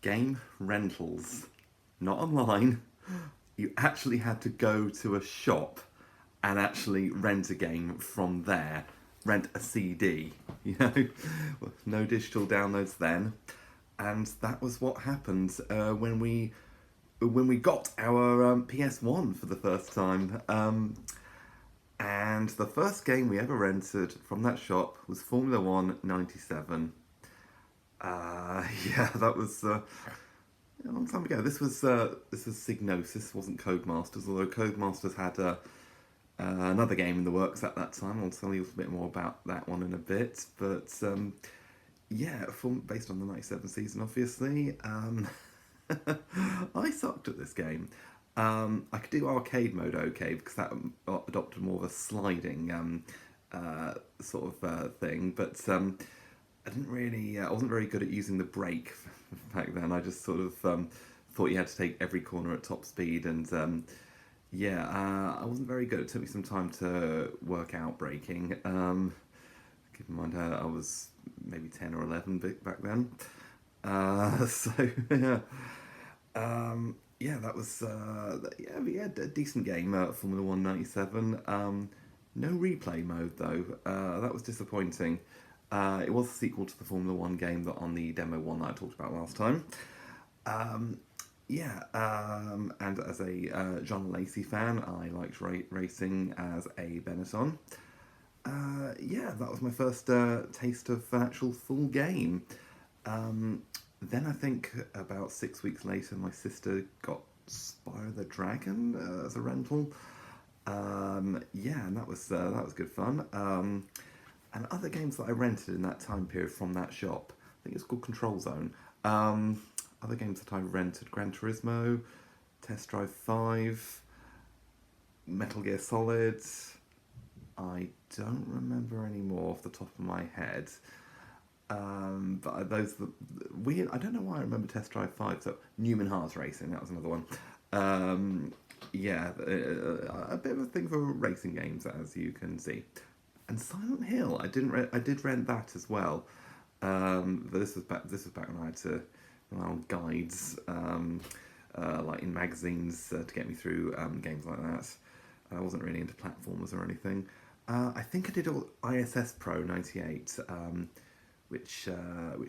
game rentals, not online. You actually had to go to a shop and actually rent a game from there, rent a CD, you know, no digital downloads then, and that was what happened when we got our PS1 for the first time. And the first game we ever rented from that shop was Formula One '97. Yeah, that was a long time ago. This was Signosis, wasn't Codemasters. Although Codemasters had another game in the works at that time. I'll tell you a little bit more about that one in a bit. But yeah, based on the '97 season, obviously. I sucked at this game. I could do arcade mode okay because that adopted more of a sliding sort of thing, but I didn't really. I wasn't very good at using the brake back then. I just sort of thought you had to take every corner at top speed, and yeah, I wasn't very good. It took me some time to work out braking. Keep in mind, I was maybe 10 or 11 back then. So yeah, yeah, that was yeah, we had a decent game, Formula One '97. No replay mode though. That was disappointing. It was a sequel to the Formula One game that on the demo one that I talked about last time. Yeah, and as a John Lacey fan, I liked racing as a Benetton. Yeah, that was my first taste of an actual full game. Then I think about 6 weeks later, my sister got Spyro the Dragon as a rental. Yeah, and that was good fun. And other games that I rented in that time period from that shop, I think it's called Control Zone. Other games that I rented: Gran Turismo, Test Drive 5, Metal Gear Solid. I don't remember any more off the top of my head. But those the weird. I don't know why I remember Test Drive 5. So Newman Haas Racing, that was another one. Yeah, a bit of a thing for racing games, as you can see. And Silent Hill, I did rent that as well. But this was back when I had to rely on guides, like in magazines, to get me through games like that. I wasn't really into platformers or anything. I think I did all ISS Pro '98, which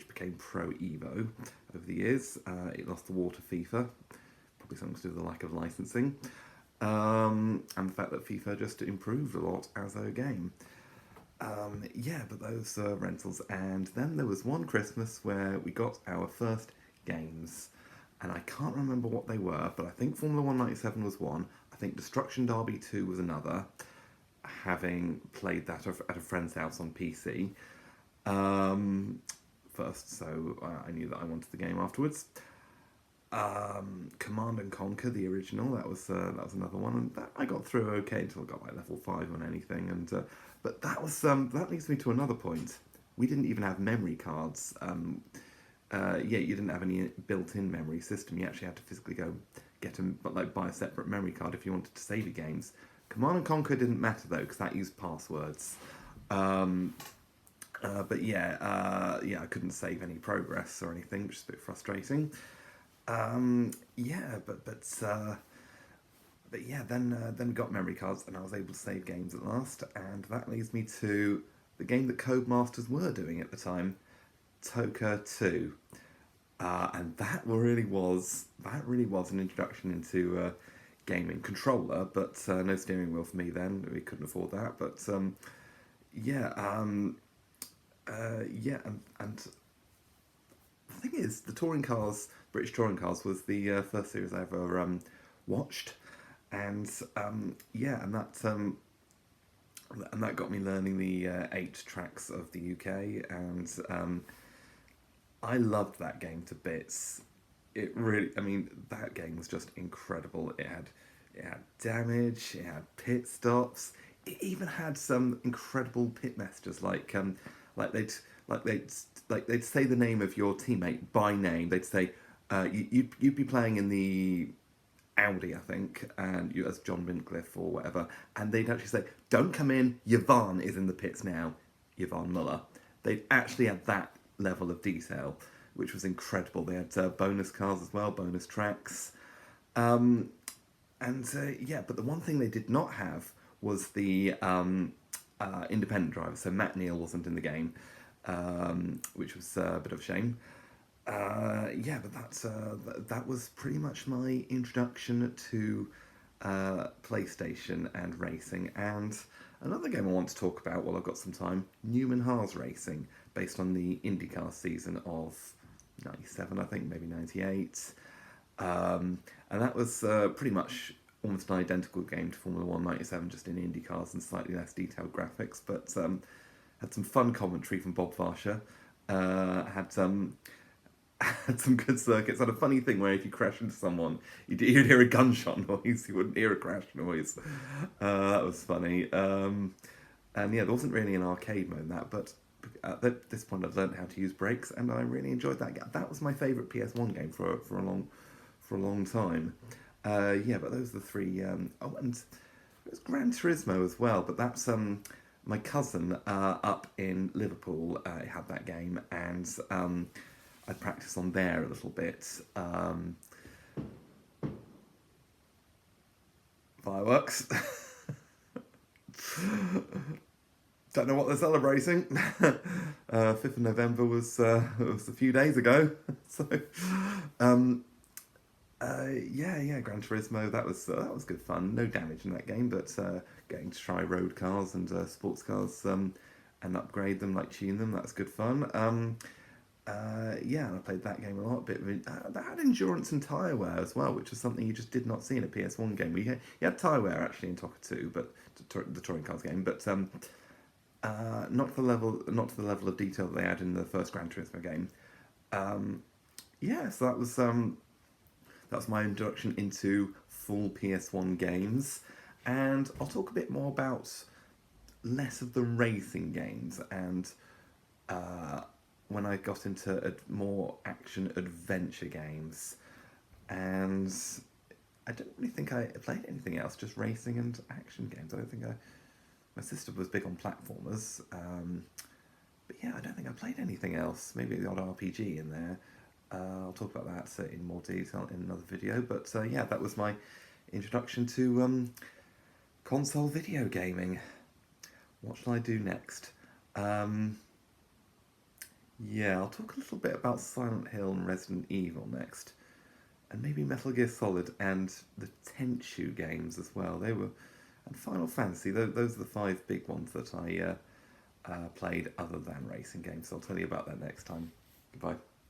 became Pro Evo over the years. It lost the war to FIFA, probably something to do with the lack of licensing, and the fact that FIFA just improved a lot as a game. Yeah, but those rentals, and then there was one Christmas where we got our first games, and I can't remember what they were, but I think Formula One '97 was one. I think Destruction Derby 2 was another, having played that at a friend's house on PC first, so I knew that I wanted the game afterwards. Command and Conquer, the original, that was another one, and that I got through okay until I got like level 5 on anything, and but that leads me to another point. We didn't even have memory cards. Yeah, you didn't have any built-in memory system. You actually had to physically go get them, but like buy a separate memory card if you wanted to save your games. Command and Conquer didn't matter though because that used passwords. But yeah, yeah, I couldn't save any progress or anything, which is a bit frustrating. Yeah, but yeah, then we got memory cards, and I was able to save games at last, and that leads me to the game that Codemasters were doing at the time, Toka 2. And that really was an introduction into gaming. Controller, but no steering wheel for me then. We couldn't afford that. But yeah, yeah, and the thing is, the touring cars, British touring cars, was the first series I ever watched, and yeah, and that got me learning the 8 tracks of the UK, and I loved that game to bits. It really, I mean, that game was just incredible. It had damage, it had pit stops, it even had some incredible pit messages, like they'd say the name of your teammate by name. They'd say you'd be playing in the Audi, I think, and you as John Wincliffe or whatever, and they'd actually say, "Don't come in. Yvonne is in the pits now. Yvonne Muller." They'd actually have that level of detail, which was incredible. They had bonus cars as well, bonus tracks. Um, yeah, but the one thing they did not have was the independent driver. So Matt Neal wasn't in the game, which was a bit of a shame. Yeah, but that was pretty much my introduction to PlayStation and racing. And another game I want to talk about while I've got some time, Newman Haas Racing, based on the IndyCar season of '97, I think, maybe '98. And that was pretty much almost an identical game to Formula One '97, just in Indy cars and slightly less detailed graphics. But had some fun commentary from Bob Varsha. Had some had some good circuits. Had a funny thing where if you crash into someone, you'd hear a gunshot noise. You wouldn't hear a crash noise. That was funny. And yeah, there wasn't really an arcade mode in that, but at this point I'd learned how to use brakes, and I really enjoyed that. That was my favourite PS1 game for a long time. Yeah, but those are the three. Oh, and it was Gran Turismo as well, but that's my cousin up in Liverpool had that game, and I practiced on there a little bit. Fireworks. Don't know what they're celebrating. 5th of November was a few days ago. So, yeah, Gran Turismo. That was good fun. No damage in that game, but getting to try road cars and sports cars and upgrade them, like tune them. That's good fun. Yeah, and I played that game a lot. That had endurance and tyre wear as well, which is something you just did not see in a PS1 game. You had tyre wear actually in Tokka 2, but the touring cars game, but not to the level of detail that they had in the first Gran Turismo game. Yeah, so that was my introduction into full PS1 games, and I'll talk a bit more about less of the racing games and when I got into more action adventure games, and I don't really think I played anything else, just racing and action games. I don't think my sister was big on platformers, but yeah, I don't think I played anything else. Maybe the odd RPG in there. I'll talk about that in more detail in another video, but yeah, that was my introduction to console video gaming. What shall I do next? Yeah, I'll talk a little bit about Silent Hill and Resident Evil next, and maybe Metal Gear Solid and the Tenchu games as well. And Final Fantasy. Those are the 5 big ones that I played other than racing games. So I'll tell you about that next time. Goodbye.